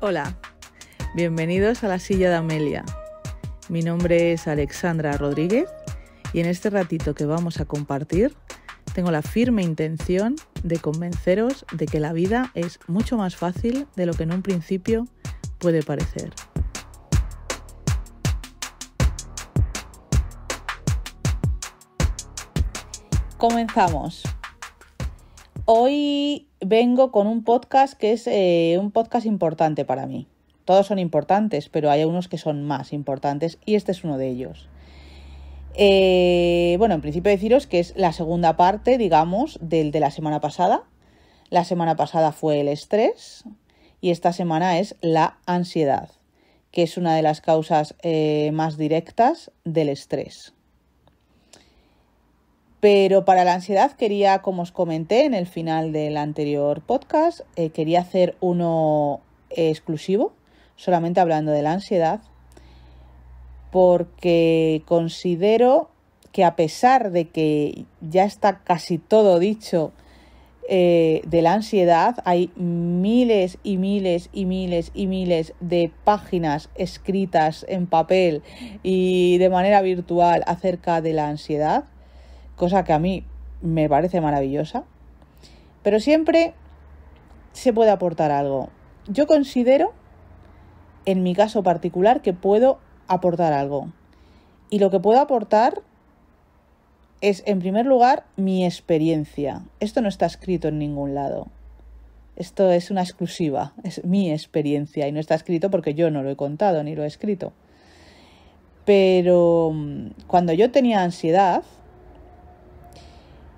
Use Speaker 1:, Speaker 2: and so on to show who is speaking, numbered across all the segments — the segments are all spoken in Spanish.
Speaker 1: Hola, bienvenidos a la silla de Amelia. Mi nombre es Alexandra Rodríguez y en este ratito que vamos a compartir tengo la firme intención de convenceros de que la vida es mucho más fácil de lo que en un principio puede parecer. Comenzamos. Hoy vengo con un podcast que es un podcast importante para mí. Todos son importantes, pero hay unos que son más importantes y este es uno de ellos. En principio deciros que es la segunda parte, digamos, del de la semana pasada. La semana pasada fue el estrés y esta semana es la ansiedad, que es una de las causas más directas del estrés. Pero para la ansiedad quería, como os comenté en el final del anterior podcast, quería hacer uno exclusivo, solamente hablando de la ansiedad, porque considero que a pesar de que ya está casi todo dicho de la ansiedad, hay miles y miles y miles y miles de páginas escritas en papel y de manera virtual acerca de la ansiedad, cosa que a mí me parece maravillosa, pero siempre se puede aportar algo. Yo considero, en mi caso particular, que puedo aportar algo. Y lo que puedo aportar es, en primer lugar, mi experiencia. Esto no está escrito en ningún lado. Esto es una exclusiva, es mi experiencia y no está escrito porque yo no lo he contado ni lo he escrito. Pero cuando yo tenía ansiedad,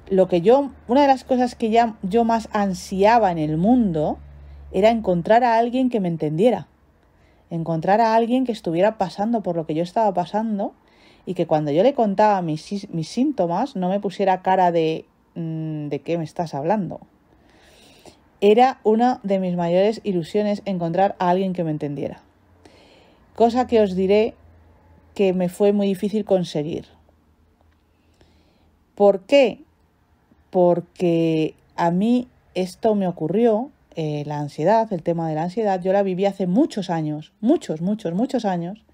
Speaker 1: una de las cosas que yo más ansiaba en el mundo era encontrar a alguien que me entendiera. Encontrar a alguien que estuviera pasando por lo que yo estaba pasando y que cuando yo le contaba mis síntomas no me pusiera cara de ¿de qué me estás hablando? Era una de mis mayores ilusiones encontrar a alguien que me entendiera. Cosa que os diré que me fue muy difícil conseguir. ¿Por qué? Porque a mí esto me ocurrió, la ansiedad, el tema de la ansiedad, yo la viví hace muchos años, muchos años,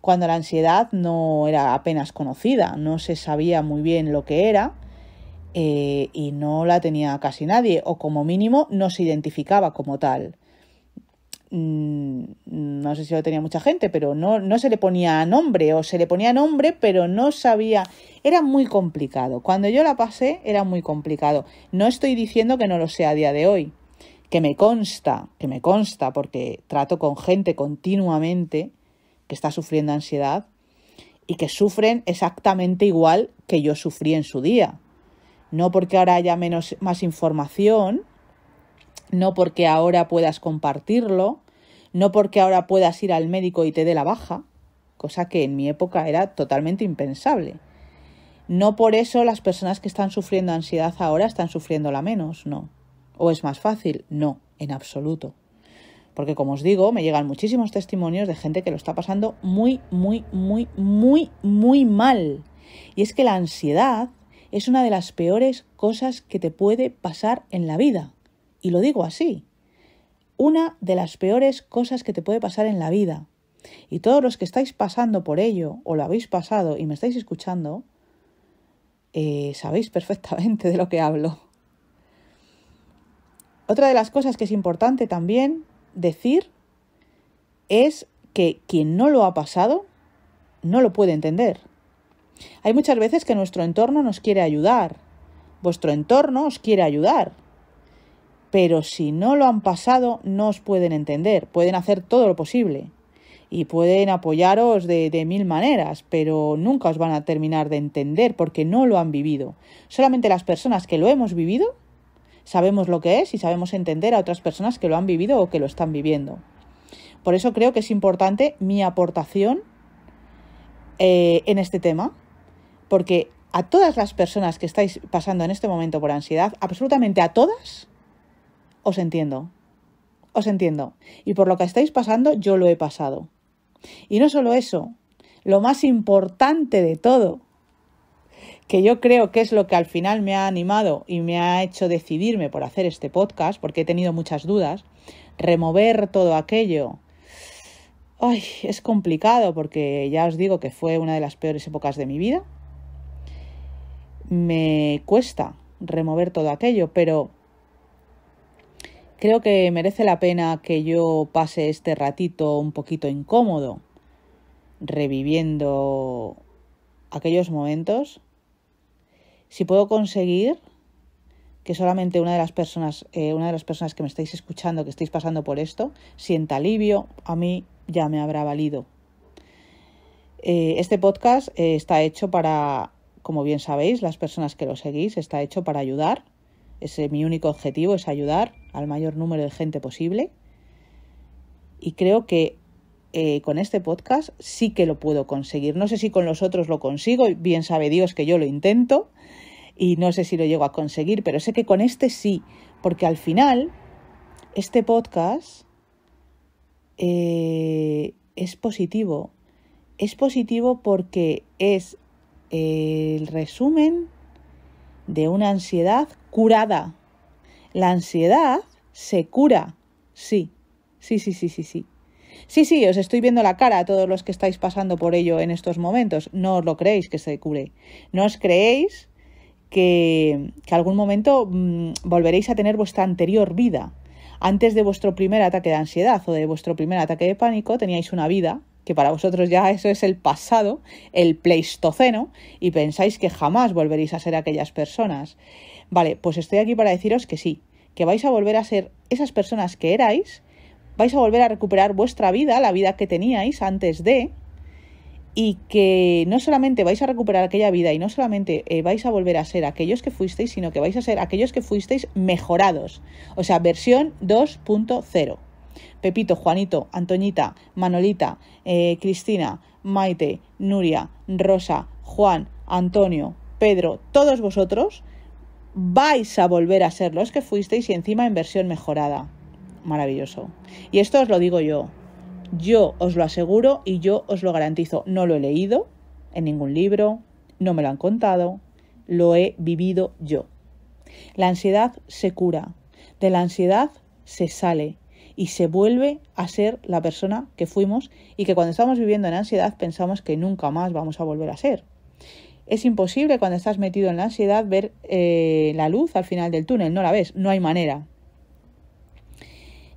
Speaker 1: cuando la ansiedad no era apenas conocida, no se sabía muy bien lo que era y no la tenía casi nadie, o como mínimo no se identificaba como tal. No sé si lo tenía mucha gente, pero no se le ponía nombre, o se le ponía nombre, pero no sabía. Era muy complicado. Cuando yo la pasé, era muy complicado. No estoy diciendo que no lo sea a día de hoy, que me consta, porque trato con gente continuamente que está sufriendo ansiedad y que sufren exactamente igual que yo sufrí en su día. No porque ahora haya más información, no porque ahora puedas compartirlo, no porque ahora puedas ir al médico y te dé la baja, cosa que en mi época era totalmente impensable. No por eso las personas que están sufriendo ansiedad ahora están sufriéndola menos, no. ¿O es más fácil? No, en absoluto. Porque como os digo, me llegan muchísimos testimonios de gente que lo está pasando muy mal. Y es que la ansiedad es una de las peores cosas que te puede pasar en la vida. Y lo digo así. Una de las peores cosas que te puede pasar en la vida. Y todos los que estáis pasando por ello, o lo habéis pasado y me estáis escuchando, sabéis perfectamente de lo que hablo. Otra de las cosas que es importante también decir es que quien no lo ha pasado no lo puede entender. Hay muchas veces que nuestro entorno nos quiere ayudar. Vuestro entorno os quiere ayudar. Pero si no lo han pasado, no os pueden entender. Pueden hacer todo lo posible y pueden apoyaros de mil maneras, pero nunca os van a terminar de entender porque no lo han vivido. Solamente las personas que lo hemos vivido sabemos lo que es y sabemos entender a otras personas que lo han vivido o que lo están viviendo. Por eso creo que es importante mi aportación en este tema, porque a todas las personas que estáis pasando en este momento por ansiedad, absolutamente a todas, os entiendo. Y por lo que estáis pasando, yo lo he pasado. Y no solo eso, lo más importante de todo, que yo creo que es lo que al final me ha animado y me ha hecho decidirme por hacer este podcast, porque he tenido muchas dudas. remover todo aquello. Ay, es complicado porque ya os digo que fue una de las peores épocas de mi vida. Me cuesta remover todo aquello, pero creo que merece la pena que yo pase este ratito un poquito incómodo, reviviendo aquellos momentos. Si puedo conseguir que solamente una de las personas que me estáis escuchando, que estáis pasando por esto, sienta alivio, a mí ya me habrá valido. Este podcast está hecho para, como bien sabéis, las personas que lo seguís, está hecho para ayudar. Mi único objetivo es ayudar al mayor número de gente posible. Y creo que con este podcast sí que lo puedo conseguir. No sé si con los otros lo consigo, bien sabe Dios que yo lo intento y no sé si lo llego a conseguir, pero sé que con este sí, porque al final este podcast es positivo. Es positivo porque es el resumen de una ansiedad curada. La ansiedad se cura. Sí. Sí, os estoy viendo la cara a todos los que estáis pasando por ello en estos momentos. No os lo creéis que se cure. No os creéis que algún momento volveréis a tener vuestra anterior vida. Antes de vuestro primer ataque de ansiedad o de vuestro primer ataque de pánico teníais una vida que para vosotros ya eso es el pasado, el pleistoceno, y pensáis que jamás volveréis a ser aquellas personas. Vale, pues estoy aquí para deciros que sí, que vais a volver a ser esas personas que erais, vais a volver a recuperar vuestra vida, la vida que teníais antes de, y que no solamente vais a recuperar aquella vida y no solamente vais a volver a ser aquellos que fuisteis, sino que vais a ser aquellos que fuisteis mejorados, o sea, versión 2.0. Pepito, Juanito, Antoñita, Manolita, Cristina, Maite, Nuria, Rosa, Juan, Antonio, Pedro, todos vosotros vais a volver a ser los que fuisteis y encima en versión mejorada. Maravilloso. Y esto os lo digo yo. Yo os lo aseguro y yo os lo garantizo. No lo he leído en ningún libro, no me lo han contado, lo he vivido yo. La ansiedad se cura, de la ansiedad se sale y se vuelve a ser la persona que fuimos y que cuando estamos viviendo en ansiedad pensamos que nunca más vamos a volver a ser. Es imposible cuando estás metido en la ansiedad ver la luz al final del túnel, no la ves, no hay manera.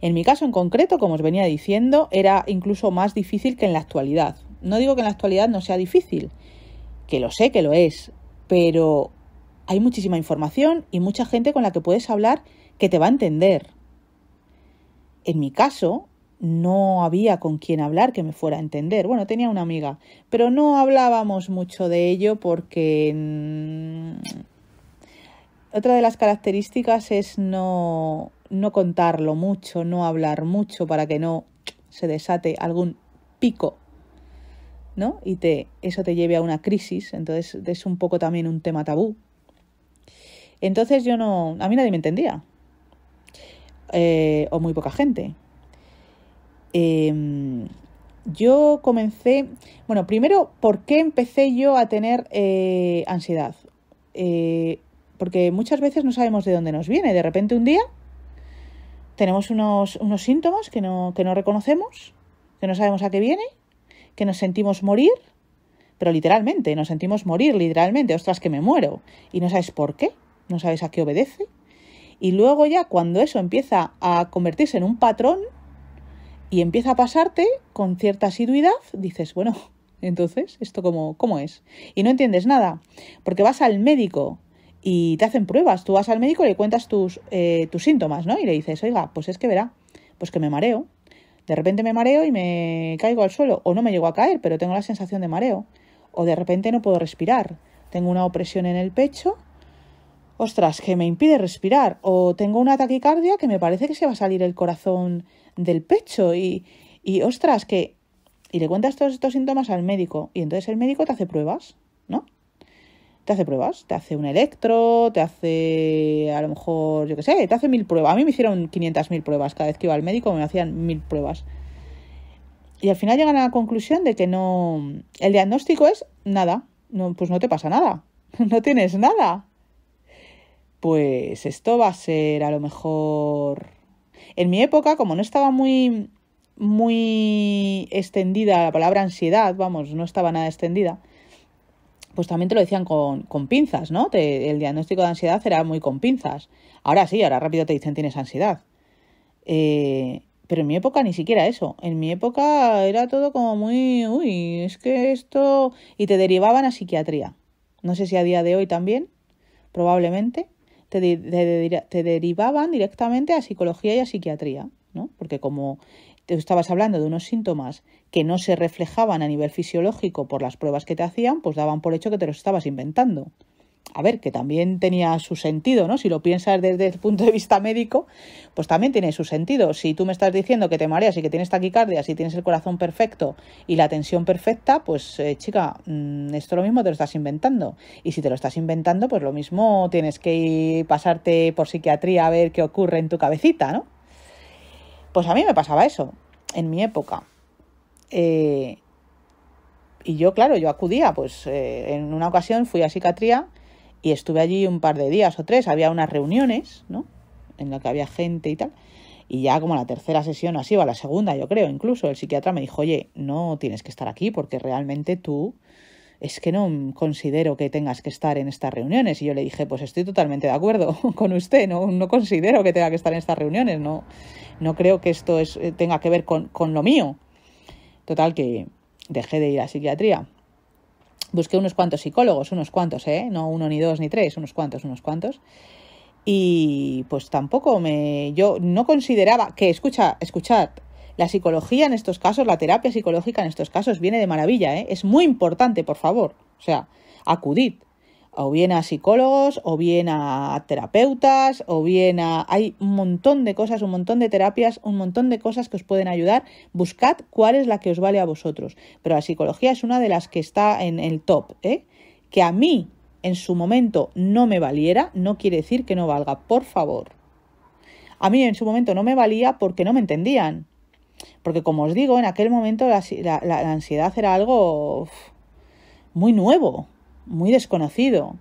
Speaker 1: En mi caso en concreto, como os venía diciendo, era incluso más difícil que en la actualidad. No digo que en la actualidad no sea difícil, que lo sé que lo es, pero hay muchísima información y mucha gente con la que puedes hablar que te va a entender. En mi caso, no había con quien hablar que me fuera a entender. Bueno, tenía una amiga, pero no hablábamos mucho de ello porque otra de las características es no contarlo mucho, no hablar mucho para que no se desate algún pico, ¿no? Y eso te lleve a una crisis. Entonces es un poco también un tema tabú. Entonces a mí nadie me entendía. O muy poca gente. Yo comencé... Bueno, primero, ¿por qué empecé yo a tener ansiedad? Porque muchas veces no sabemos de dónde nos viene. De repente un día tenemos unos síntomas que no reconocemos, que no sabemos a qué viene, que nos sentimos morir, pero literalmente, nos sentimos morir literalmente. Ostras, que me muero. Y no sabes por qué, no sabes a qué obedece. Y luego ya cuando eso empieza a convertirse en un patrón y empieza a pasarte con cierta asiduidad, dices, bueno, entonces, ¿esto cómo es? Y no entiendes nada, porque vas al médico y te hacen pruebas. Tú vas al médico y le cuentas tus síntomas, ¿no? Y le dices, oiga, pues es que verá, pues que me mareo. De repente me mareo y me caigo al suelo. O no me llego a caer, pero tengo la sensación de mareo. O de repente no puedo respirar. Tengo una opresión en el pecho. Ostras, que me impide respirar. O tengo una taquicardia que me parece que se va a salir el corazón del pecho. Y ostras, que... Y le cuentas todos estos síntomas al médico. Y entonces el médico te hace pruebas, ¿no? Te hace pruebas. Te hace un electro, te hace... A lo mejor, yo qué sé, te hace 1000 pruebas. A mí me hicieron 500.000 pruebas. Cada vez que iba al médico me hacían 1000 pruebas. Y al final llegan a la conclusión de que no... El diagnóstico es nada. No, pues no te pasa nada. No tienes nada. Pues esto va a ser a lo mejor En mi época, como no estaba muy extendida la palabra ansiedad, vamos, no estaba nada extendida, pues también te lo decían con pinzas, ¿no? El diagnóstico de ansiedad era muy con pinzas. Ahora sí, ahora rápido te dicen tienes ansiedad. Pero en mi época ni siquiera eso. En mi época era todo como muy, uy, es que esto... Y te derivaban a psiquiatría. No sé si a día de hoy también, probablemente, te derivaban directamente a psicología y a psiquiatría, ¿no? Porque como te estabas hablando de unos síntomas que no se reflejaban a nivel fisiológico por las pruebas que te hacían, pues daban por hecho que te los estabas inventando. A ver, que también tenía su sentido, ¿no? Si lo piensas desde el punto de vista médico, pues también tiene su sentido. Si tú me estás diciendo que te mareas y que tienes taquicardia, si tienes el corazón perfecto y la tensión perfecta, pues chica, esto lo mismo te lo estás inventando. Y si te lo estás inventando, pues lo mismo tienes que pasarte por psiquiatría a ver qué ocurre en tu cabecita, ¿no? Pues a mí me pasaba eso, en mi época. Y yo, claro, yo acudía, pues en una ocasión fui a psiquiatría y estuve allí un par de días o 3, había unas reuniones, ¿no? En las que había gente y tal. Y ya como la tercera sesión o así, o la segunda, yo creo, incluso, el psiquiatra me dijo, oye, no tienes que estar aquí porque realmente tú es que no considero que tengas que estar en estas reuniones. Y yo le dije, pues estoy totalmente de acuerdo con usted, no considero que tenga que estar en estas reuniones, no creo que esto tenga que ver con lo mío. Total, que dejé de ir a psiquiatría. Busqué unos cuantos psicólogos, no uno, ni dos, ni tres, unos cuantos. Y pues tampoco yo no consideraba que, escuchad, la psicología en estos casos, la terapia psicológica en estos casos viene de maravilla, ¿eh? Es muy importante, por favor. O sea, acudid. O bien a psicólogos, o bien a terapeutas, o bien hay un montón de cosas, un montón de terapias, un montón de cosas que os pueden ayudar. Buscad cuál es la que os vale a vosotros. Pero la psicología es una de las que está en el top, ¿eh? Que a mí, en su momento, no me valiera, no quiere decir que no valga, por favor. A mí en su momento no me valía porque no me entendían. Porque como os digo, en aquel momento la ansiedad era algo muy nuevo, muy desconocido.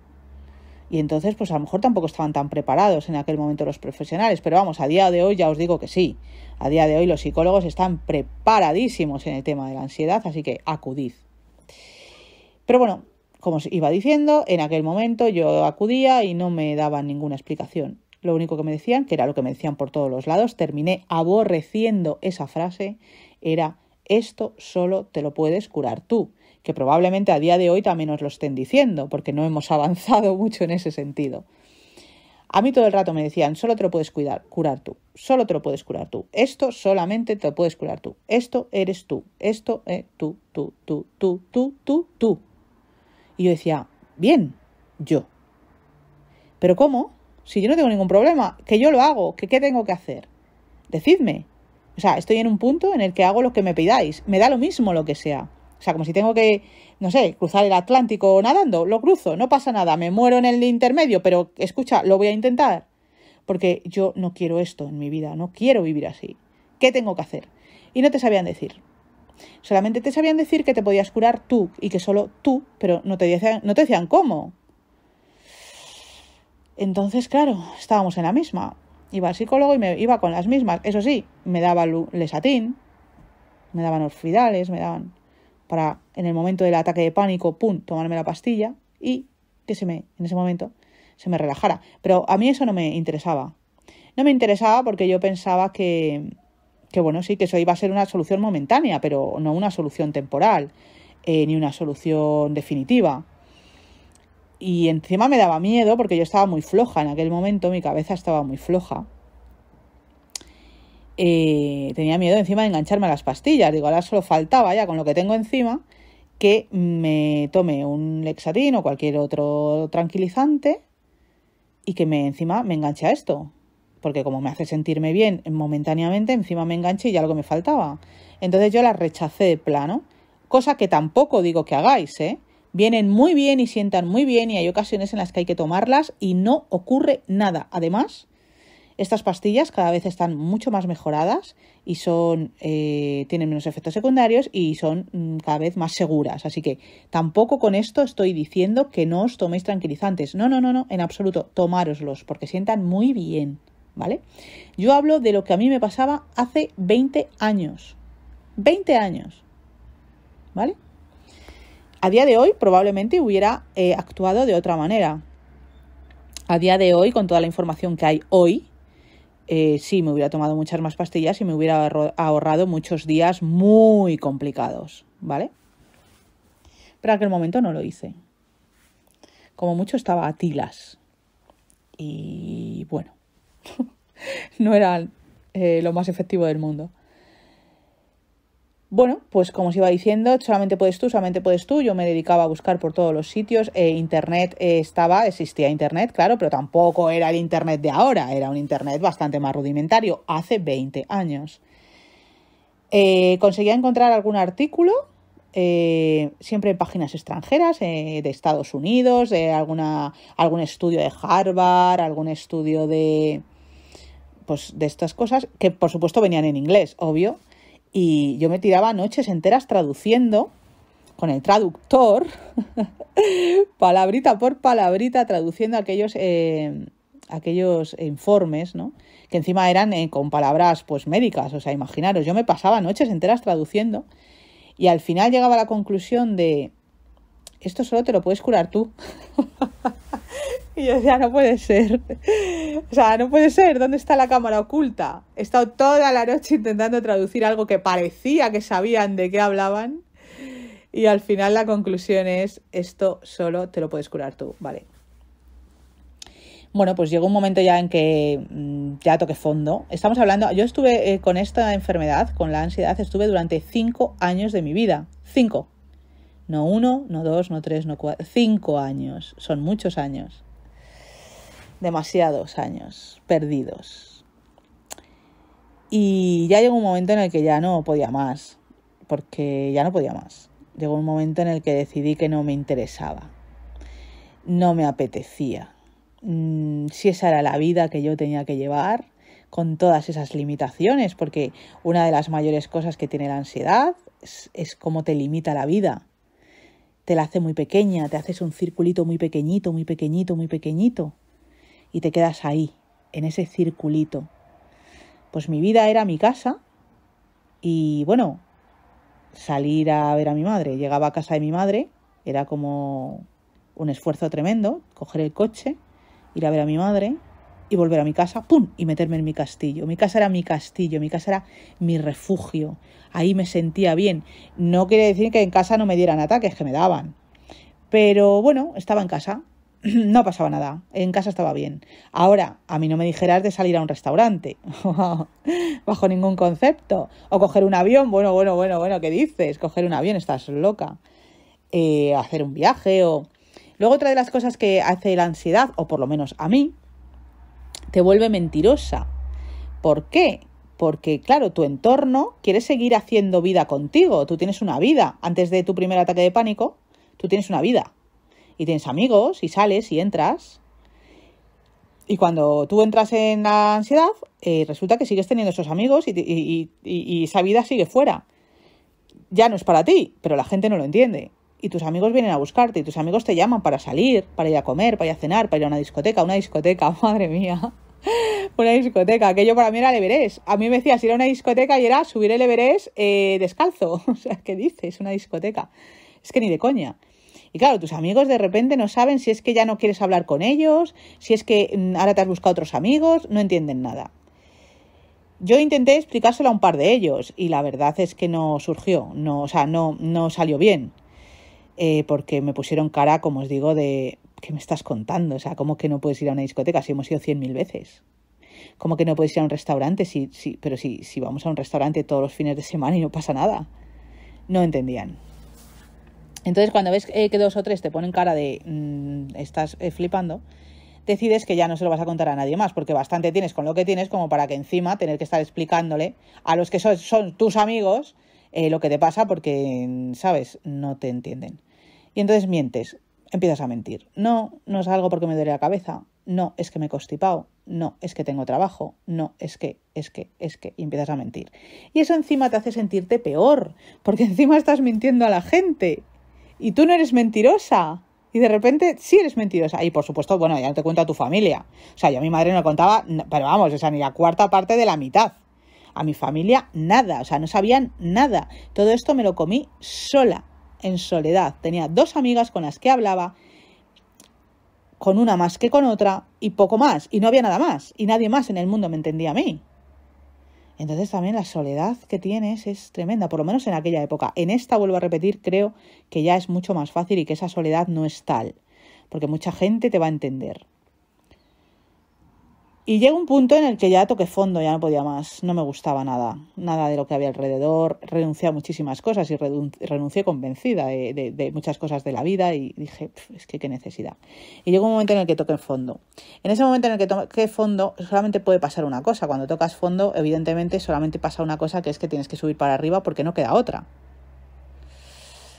Speaker 1: Y entonces, pues a lo mejor tampoco estaban tan preparados en aquel momento los profesionales. Pero vamos, a día de hoy ya os digo que sí. A día de hoy los psicólogos están preparadísimos en el tema de la ansiedad, así que acudid. Pero bueno, como os iba diciendo, en aquel momento yo acudía y no me daban ninguna explicación. Lo único que me decían, que era lo que me decían por todos los lados, terminé aborreciendo esa frase, era: esto solo te lo puedes curar tú. Que probablemente a día de hoy también os lo estén diciendo, porque no hemos avanzado mucho en ese sentido. A mí todo el rato me decían, solo te lo puedes curar tú, solo te lo puedes curar tú, esto solamente te lo puedes curar tú, esto eres tú, esto tú. Y yo decía, bien, yo. ¿Pero cómo? Si yo no tengo ningún problema, que yo lo hago, que qué tengo que hacer. Decidme. O sea, estoy en un punto en el que hago lo que me pidáis, me da lo mismo lo que sea. O sea, como si tengo que, no sé, cruzar el Atlántico nadando, lo cruzo, no pasa nada, me muero en el intermedio, pero escucha, lo voy a intentar. Porque yo no quiero esto en mi vida, no quiero vivir así. ¿Qué tengo que hacer? Y no te sabían decir. Solamente te sabían decir que te podías curar tú y que solo tú, pero no te decían cómo. Entonces, claro, estábamos en la misma. Iba al psicólogo y me iba con las mismas. Eso sí, me daba Lesatin, me daban Orfidales, me daban para en el momento del ataque de pánico, pum, tomarme la pastilla y que en ese momento se me relajara. Pero a mí eso no me interesaba. No me interesaba porque yo pensaba que bueno, sí, que eso iba a ser una solución momentánea, pero no una solución temporal, ni una solución definitiva. Y encima me daba miedo porque yo estaba muy floja en aquel momento, mi cabeza estaba muy floja. Tenía miedo encima de engancharme a las pastillas. Digo, ahora solo faltaba ya con lo que tengo encima que me tome un Lexatin o cualquier otro tranquilizante y que encima me enganche a esto. Porque como me hace sentirme bien momentáneamente, encima me enganche y ya lo que me faltaba. Entonces yo las rechacé de plano, cosa que tampoco digo que hagáis, ¿eh? Vienen muy bien y sientan muy bien y hay ocasiones en las que hay que tomarlas y no ocurre nada. Además, estas pastillas cada vez están mucho más mejoradas y tienen menos efectos secundarios y son cada vez más seguras. Así que tampoco con esto estoy diciendo que no os toméis tranquilizantes. No, en absoluto. Tomároslos porque sientan muy bien. ¿vale? Yo hablo de lo que a mí me pasaba hace 20 años. 20 años, ¿vale? A día de hoy probablemente hubiera actuado de otra manera. A día de hoy, con toda la información que hay hoy, sí, me hubiera tomado muchas más pastillas y me hubiera ahorrado muchos días muy complicados, ¿vale? Pero en aquel momento no lo hice. Como mucho estaba a tilas. Y bueno, no era lo más efectivo del mundo. Bueno, pues como os iba diciendo, solamente puedes tú. Yo me dedicaba a buscar por todos los sitios. Internet existía internet, claro, pero tampoco era el internet de ahora. Era un internet bastante más rudimentario, hace 20 años. Conseguía encontrar algún artículo, siempre en páginas extranjeras, de Estados Unidos, de algún estudio de Harvard, algún estudio de estas cosas, que por supuesto venían en inglés, obvio. Y yo me tiraba noches enteras traduciendo con el traductor, palabrita por palabrita, traduciendo aquellos informes, ¿no? Que encima eran con palabras pues médicas. O sea, imaginaros, yo me pasaba noches enteras traduciendo y al final llegaba a la conclusión de esto solo te lo puedes curar tú. Y yo decía, no puede ser. O sea, no puede ser. ¿Dónde está la cámara oculta? He estado toda la noche intentando traducir algo que parecía que sabían de qué hablaban. Y al final la conclusión es, esto solo te lo puedes curar tú. Vale. Bueno, pues llegó un momento ya en que ya toqué fondo. Estamos hablando, yo estuve con esta enfermedad, con la ansiedad, estuve durante 5 años de mi vida. 5. No 1, no 2, no 3, no 4. 5 años. Son muchos años. Demasiados años perdidos. Y ya llegó un momento en el que ya no podía más, porque ya no podía más. Llegó un momento en el que decidí que no me interesaba, no me apetecía. Si esa era la vida que yo tenía que llevar, con todas esas limitaciones, porque una de las mayores cosas que tiene la ansiedad es cómo te limita la vida. Te la hace muy pequeña, te haces un circulito muy pequeñito, muy pequeñito, muy pequeñito. Y te quedas ahí, en ese circulito. Pues mi vida era mi casa y bueno, salir a ver a mi madre. Llegaba a casa de mi madre, era como un esfuerzo tremendo, coger el coche, ir a ver a mi madre y volver a mi casa, ¡pum!, y meterme en mi castillo. Mi casa era mi castillo, mi casa era mi refugio. Ahí me sentía bien. No quiere decir que en casa no me dieran ataques, que me daban. Pero bueno, estaba en casa. No pasaba nada, en casa estaba bien. Ahora, a mí no me dijeras de salir a un restaurante, bajo ningún concepto. O coger un avión, bueno, ¿qué dices? Coger un avión, estás loca. Hacer un viaje o... Luego otra de las cosas que hace la ansiedad, o por lo menos a mí, te vuelve mentirosa. ¿Por qué? Porque, claro, tu entorno quiere seguir haciendo vida contigo. Tú tienes una vida. Antes de tu primer ataque de pánico, tú tienes una vida. Y tienes amigos, y sales, y entras. Y cuando tú entras en la ansiedad, resulta que sigues teniendo esos amigos y esa vida sigue fuera. Ya no es para ti, pero la gente no lo entiende. Y tus amigos vienen a buscarte, y tus amigos te llaman para salir, para ir a comer, para ir a cenar, para ir a una discoteca, madre mía. Una discoteca, aquello para mí era el Everest. A mí me decías ir a una discoteca y era subir el Everest descalzo. O sea, ¿qué dices? Una discoteca. Es que ni de coña. Y claro, tus amigos de repente no saben si es que ya no quieres hablar con ellos, si es que ahora te has buscado otros amigos, no entienden nada. Yo intenté explicárselo a un par de ellos y la verdad es que no surgió, no salió bien, porque me pusieron cara, como os digo, de ¿qué me estás contando? O sea, ¿cómo que no puedes ir a una discoteca si hemos ido 100.000 veces? ¿Cómo que no puedes ir a un restaurante? Pero si vamos a un restaurante todos los fines de semana y no pasa nada. No entendían. Entonces, cuando ves que 2 o 3 te ponen cara de estás flipando, decides que ya no se lo vas a contar a nadie más, porque bastante tienes con lo que tienes como para que encima tener que estar explicándole a los que son tus amigos lo que te pasa porque, ¿sabes?, no te entienden. Y entonces mientes, empiezas a mentir. No salgo porque me duele la cabeza. No, es que me he constipado. No, es que tengo trabajo. No, es que. Y empiezas a mentir. Y eso encima te hace sentirte peor, porque encima estás mintiendo a la gente. Y tú no eres mentirosa. Y de repente sí eres mentirosa. Y por supuesto, bueno, ya no te cuento a tu familia. O sea, yo a mi madre no le contaba, pero vamos, o sea, ni la cuarta parte de la mitad. A mi familia nada, o sea, no sabían nada. Todo esto me lo comí sola, en soledad. Tenía 2 amigas con las que hablaba, con una más que con otra, y poco más. Y no había nada más. Y nadie más en el mundo me entendía a mí. Entonces también la soledad que tienes es tremenda, por lo menos en aquella época. En esta, vuelvo a repetir, creo que ya es mucho más fácil y que esa soledad no es tal, porque mucha gente te va a entender. Y llega un punto en el que ya toqué fondo, ya no podía más, no me gustaba nada de lo que había alrededor, renuncié a muchísimas cosas y renuncié convencida de muchas cosas de la vida y dije, es que qué necesidad. Y llegó un momento en el que toqué fondo. En ese momento en el que toqué fondo solamente puede pasar una cosa, cuando tocas fondo evidentemente solamente pasa una cosa, que es que tienes que subir para arriba porque no queda otra.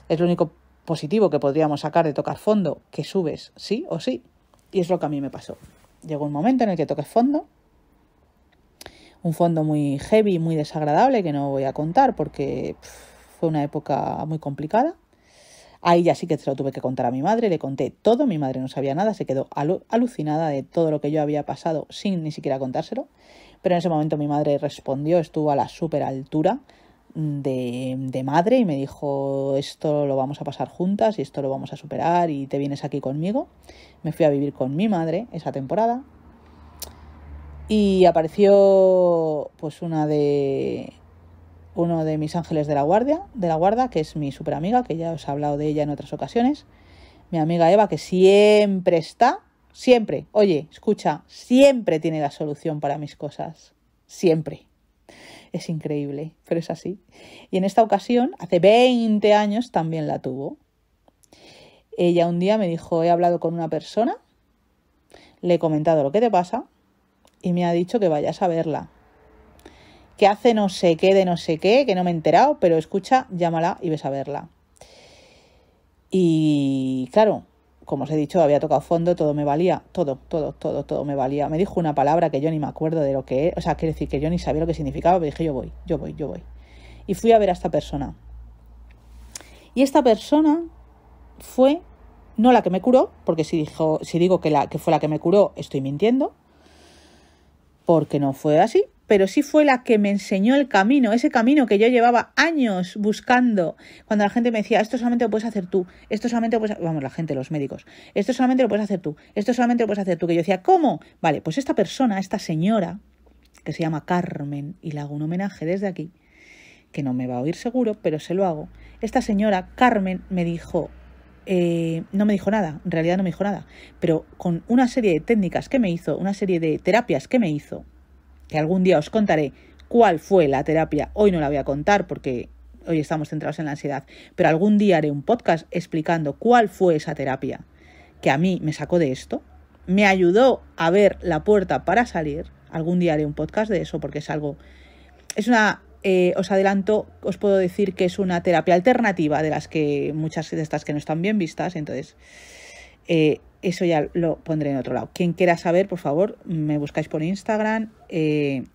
Speaker 1: Es lo único positivo que podríamos sacar de tocar fondo, que subes sí o sí, y es lo que a mí me pasó. Llegó un momento en el que toqué fondo, un fondo muy heavy, muy desagradable, que no voy a contar porque fue una época muy complicada. Ahí ya sí que se lo tuve que contar a mi madre, le conté todo, mi madre no sabía nada, se quedó alucinada de todo lo que yo había pasado sin ni siquiera contárselo. Pero en ese momento mi madre respondió, estuvo a la súper altura de madre y me dijo, esto lo vamos a pasar juntas y esto lo vamos a superar y te vienes aquí conmigo. Me fui a vivir con mi madre esa temporada y apareció pues uno de mis ángeles de la guarda, que es mi súper amiga, que ya os he hablado de ella en otras ocasiones, mi amiga Eva, que siempre está, siempre, oye, escucha, siempre tiene la solución para mis cosas, siempre. Es increíble, pero es así. Y en esta ocasión, hace 20 años, también la tuvo. Ella un día me dijo, he hablado con una persona, le he comentado lo que te pasa y me ha dicho que vayas a verla. Que hace no sé qué de no sé qué, que no me he enterado, pero escucha, llámala y ves a verla. Y claro, como os he dicho, había tocado fondo, todo me valía, todo me valía. Me dijo una palabra que yo ni me acuerdo de lo que es, o sea, quiere decir que yo ni sabía lo que significaba, pero dije, yo voy. Y fui a ver a esta persona. Y esta persona fue, no la que me curó, porque si digo que fue la que me curó, estoy mintiendo, porque no fue así, pero sí fue la que me enseñó el camino, ese camino que yo llevaba años buscando. Cuando la gente me decía, esto solamente lo puedes hacer tú, esto solamente lo puedes hacer, vamos, la gente, los médicos, esto solamente lo puedes hacer tú, esto solamente lo puedes hacer tú, que yo decía, ¿cómo? Vale, pues esta persona, esta señora, que se llama Carmen, y le hago un homenaje desde aquí, que no me va a oír seguro, pero se lo hago. Esta señora, Carmen, me dijo, no me dijo nada, en realidad no me dijo nada, pero con una serie de técnicas que me hizo, una serie de terapias que me hizo, que algún día os contaré cuál fue la terapia, hoy no la voy a contar porque hoy estamos centrados en la ansiedad, pero algún día haré un podcast explicando cuál fue esa terapia que a mí me sacó de esto, me ayudó a ver la puerta para salir. Algún día haré un podcast de eso porque os adelanto, os puedo decir que es una terapia alternativa de las que muchas de estas que no están bien vistas, entonces eso ya lo pondré en otro lado. Quien quiera saber, por favor, me buscáis por Instagram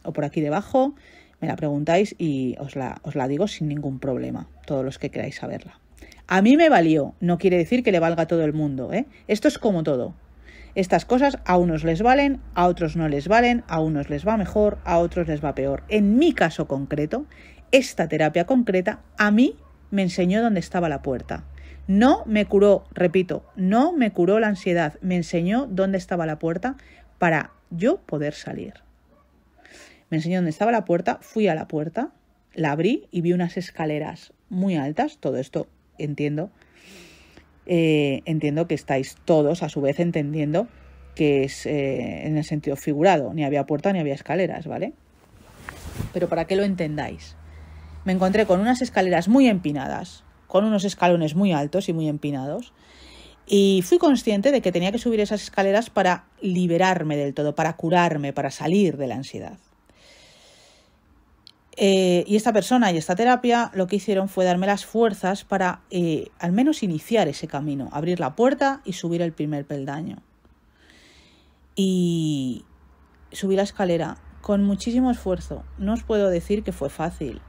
Speaker 1: o por aquí debajo, me la preguntáis y os la digo sin ningún problema, todos los que queráis saberla. A mí me valió, no quiere decir que le valga a todo el mundo, ¿eh? Esto es como todo. Estas cosas a unos les valen, a otros no les valen, a unos les va mejor, a otros les va peor. En mi caso concreto, esta terapia concreta a mí me enseñó dónde estaba la puerta. No me curó, repito, no me curó la ansiedad, me enseñó dónde estaba la puerta para yo poder salir. Me enseñó dónde estaba la puerta, fui a la puerta, la abrí y vi unas escaleras muy altas, todo esto entiendo que estáis todos a su vez entendiendo que es en el sentido figurado, ni había puerta ni había escaleras, ¿vale? Pero para que lo entendáis, me encontré con unas escaleras muy empinadas, con unos escalones muy altos y muy empinados, y fui consciente de que tenía que subir esas escaleras para liberarme del todo, para curarme, para salir de la ansiedad. Y esta persona y esta terapia lo que hicieron fue darme las fuerzas para al menos iniciar ese camino, abrir la puerta y subir el primer peldaño. Y subí la escalera con muchísimo esfuerzo. No os puedo decir que fue fácil.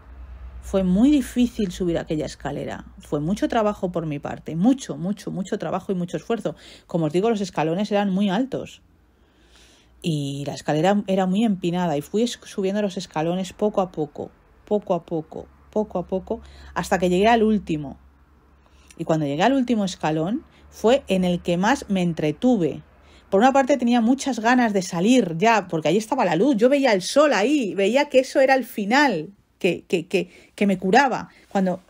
Speaker 1: Fue muy difícil subir aquella escalera. Fue mucho trabajo por mi parte. Mucho trabajo y mucho esfuerzo. Como os digo, los escalones eran muy altos. Y la escalera era muy empinada. Y fui subiendo los escalones poco a poco, hasta que llegué al último. Y cuando llegué al último escalón, fue en el que más me entretuve. Por una parte tenía muchas ganas de salir ya, porque ahí estaba la luz. Yo veía el sol ahí, veía que eso era el final. Que me curaba cuando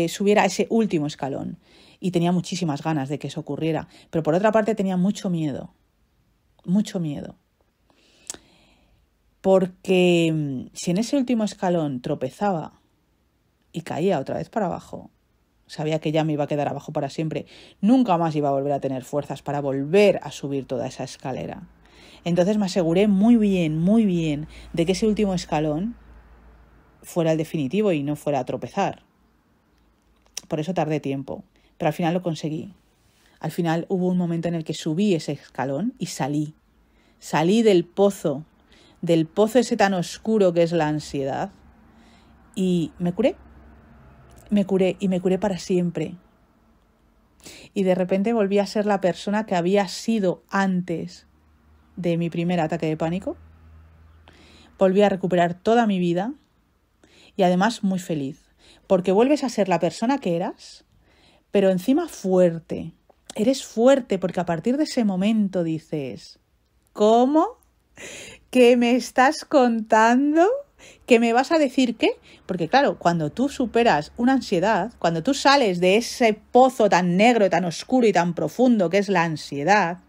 Speaker 1: subiera ese último escalón. Y tenía muchísimas ganas de que eso ocurriera. Pero por otra parte tenía mucho miedo. Porque si en ese último escalón tropezaba y caía otra vez para abajo, sabía que ya me iba a quedar abajo para siempre. Nunca más iba a volver a tener fuerzas para volver a subir toda esa escalera. Entonces me aseguré muy bien de que ese último escalón fuera el definitivo y no fuera a tropezar. Por eso tardé tiempo, pero al final lo conseguí. Al final hubo un momento en el que subí ese escalón y salí del pozo ese tan oscuro que es la ansiedad, y me curé para siempre. Y de repente volví a ser la persona que había sido antes de mi primer ataque de pánico. Volví a recuperar toda mi vida. Y además muy feliz, porque vuelves a ser la persona que eras, pero encima fuerte. Eres fuerte porque a partir de ese momento dices, ¿cómo? ¿Qué me estás contando? ¿Que me vas a decir qué? Porque claro, cuando tú superas una ansiedad, cuando tú sales de ese pozo tan negro, tan oscuro y tan profundo que es la ansiedad,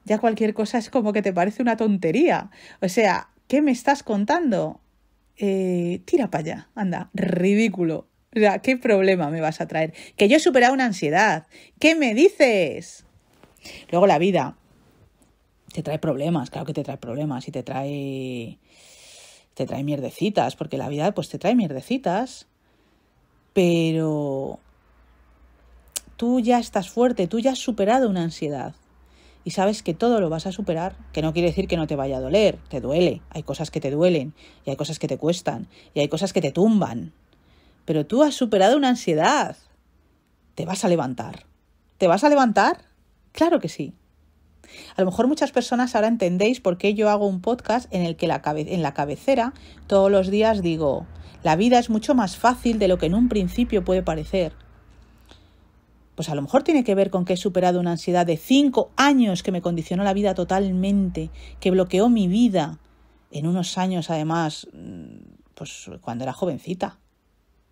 Speaker 1: ya cualquier cosa es como que te parece una tontería. O sea, ¿qué me estás contando? Tira para allá, anda, ridículo. O sea, ¿qué problema me vas a traer? Que yo he superado una ansiedad. ¿Qué me dices? Luego la vida te trae problemas, claro que te trae problemas y te trae mierdecitas, porque la vida pues te trae mierdecitas, pero tú ya estás fuerte, tú ya has superado una ansiedad. Y sabes que todo lo vas a superar, que no quiere decir que no te vaya a doler, te duele, hay cosas que te duelen, y hay cosas que te cuestan, y hay cosas que te tumban. Pero tú has superado una ansiedad. ¿Te vas a levantar? ¿Te vas a levantar? Claro que sí. A lo mejor muchas personas ahora entendéis por qué yo hago un podcast en el que en la cabecera todos los días digo, la vida es mucho más fácil de lo que en un principio puede parecer. Pues a lo mejor tiene que ver con que he superado una ansiedad de 5 años que me condicionó la vida totalmente, que bloqueó mi vida en unos años además, pues cuando era jovencita.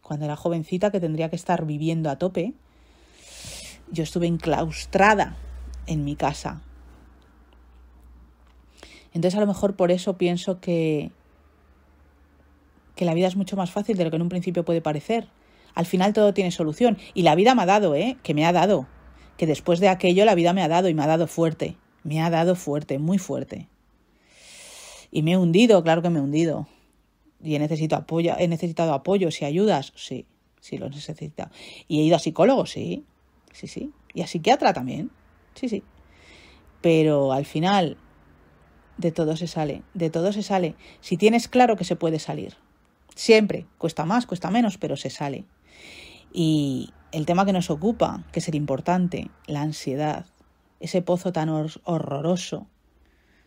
Speaker 1: Cuando era jovencita que tendría que estar viviendo a tope, yo estuve enclaustrada en mi casa. Entonces a lo mejor por eso pienso que la vida es mucho más fácil de lo que en un principio puede parecer. Al final todo tiene solución. Y la vida me ha dado, que me ha dado. Que después de aquello la vida me ha dado y me ha dado fuerte. Me ha dado fuerte, muy fuerte. Y me he hundido, claro que me he hundido. Y he necesitado apoyos y ayudas, sí lo he necesitado. Y he ido a psicólogo, sí. Y a psiquiatra también, sí. Pero al final de todo se sale. Si tienes claro que se puede salir. Siempre, cuesta más, cuesta menos, pero se sale. Y el tema que nos ocupa, que es el importante, la ansiedad, ese pozo tan horroroso,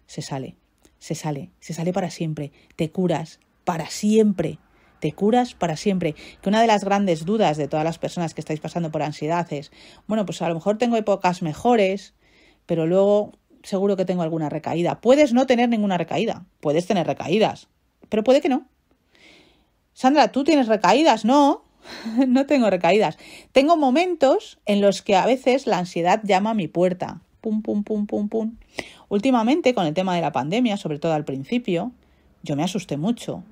Speaker 1: se sale para siempre, te curas para siempre, Que una de las grandes dudas de todas las personas que estáis pasando por ansiedad es, bueno, pues a lo mejor tengo épocas mejores, pero luego seguro que tengo alguna recaída. Puedes no tener ninguna recaída, puedes tener recaídas, pero puede que no. Sandra, ¿tú tienes recaídas? No, no tengo recaídas. Tengo momentos en los que a veces la ansiedad llama a mi puerta. Pum. Últimamente, con el tema de la pandemia, sobre todo al principio, yo me asusté mucho.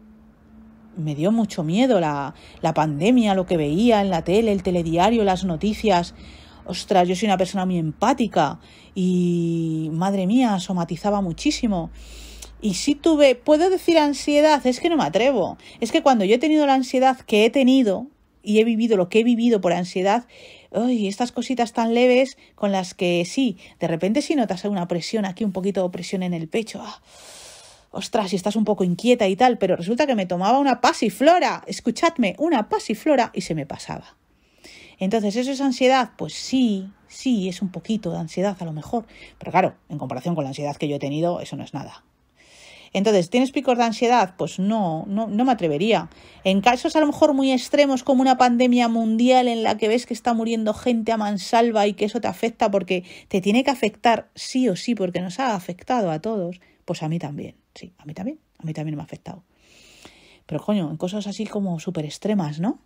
Speaker 1: Me dio mucho miedo la pandemia, lo que veía en la tele, el telediario, las noticias. Ostras, yo soy una persona muy empática y, madre mía, somatizaba muchísimo. Y sí puedo decir ansiedad, es que no me atrevo. Es que cuando yo he tenido la ansiedad que he tenido y he vivido lo que he vivido por ansiedad, estas cositas tan leves con las que sí, de repente sí notas una presión aquí, un poquito de presión en el pecho. ostras, si estás un poco inquieta y tal, pero resulta que me tomaba una pasiflora, escuchadme, una pasiflora y se me pasaba. Entonces, ¿eso es ansiedad? Pues sí, es un poquito de ansiedad a lo mejor, pero claro, en comparación con la ansiedad que yo he tenido, eso no es nada. Entonces, ¿tienes picos de ansiedad? Pues no me atrevería. En casos a lo mejor muy extremos como una pandemia mundial en la que ves que está muriendo gente a mansalva y que eso te afecta porque te tiene que afectar sí o sí porque nos ha afectado a todos, pues a mí también, sí, a mí también me ha afectado. Pero coño, en cosas así como súper extremas, ¿no?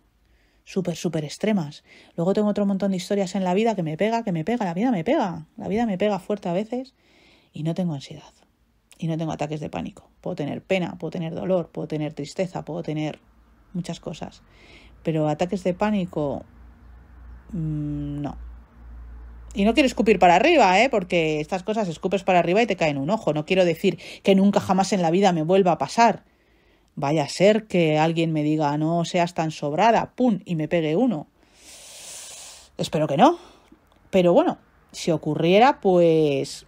Speaker 1: Súper extremas. Luego tengo otro montón de historias en la vida que me pega, la vida me pega fuerte a veces y no tengo ansiedad. Y no tengo ataques de pánico. Puedo tener pena, puedo tener dolor, puedo tener tristeza, puedo tener muchas cosas. Pero ataques de pánico, no. Y no quiero escupir para arriba, porque estas cosas escupes para arriba y te caen un ojo. No quiero decir que nunca jamás en la vida me vuelva a pasar. Vaya a ser que alguien me diga, no seas tan sobrada, ¡pum!, y me pegue uno. Espero que no. Pero bueno, si ocurriera, pues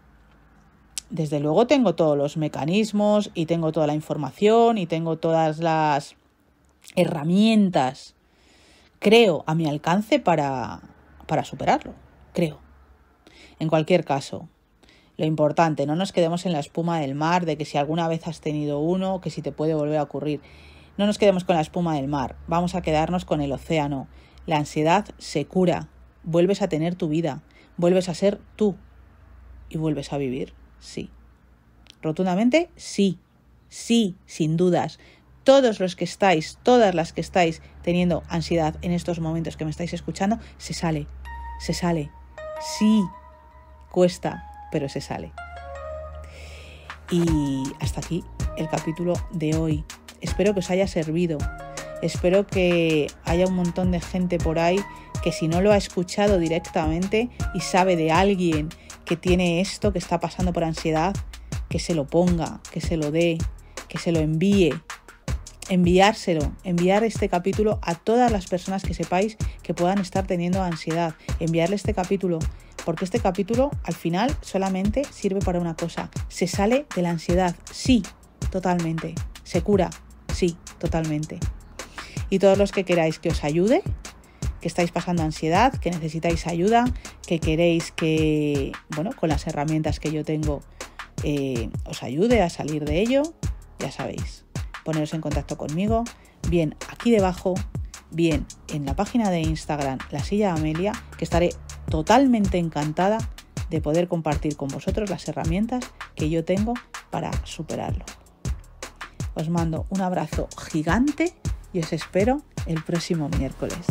Speaker 1: desde luego tengo todos los mecanismos y tengo toda la información y tengo todas las herramientas, creo, a mi alcance para superarlo, creo. En cualquier caso, lo importante, no nos quedemos en la espuma del mar de que si alguna vez has tenido uno, que si te puede volver a ocurrir. No nos quedemos con la espuma del mar, vamos a quedarnos con el océano. La ansiedad se cura, vuelves a tener tu vida, vuelves a ser tú y vuelves a vivir. Sí. Rotundamente, sí, sin dudas. Todos los que estáis, todas las que estáis teniendo ansiedad en estos momentos que me estáis escuchando, se sale. Sí, cuesta, pero se sale. Y hasta aquí el capítulo de hoy. Espero que os haya servido. Espero que haya un montón de gente por ahí que si no lo ha escuchado directamente y sabe de alguien que tiene esto, que está pasando por ansiedad, que se lo ponga, que se lo dé, que se lo envíe. Enviar este capítulo a todas las personas que sepáis que puedan estar teniendo ansiedad. Enviarle este capítulo, porque este capítulo al final solamente sirve para una cosa. Se sale de la ansiedad, sí, totalmente. Se cura, sí, totalmente. Y todos los que queráis que os ayude, que estáis pasando ansiedad, que necesitáis ayuda, que queréis que, con las herramientas que yo tengo, os ayude a salir de ello, ya sabéis, poneros en contacto conmigo, bien aquí debajo, bien en la página de Instagram, La Silla de Amelia, que estaré totalmente encantada de poder compartir con vosotros las herramientas que yo tengo para superarlo. Os mando un abrazo gigante y os espero el próximo miércoles.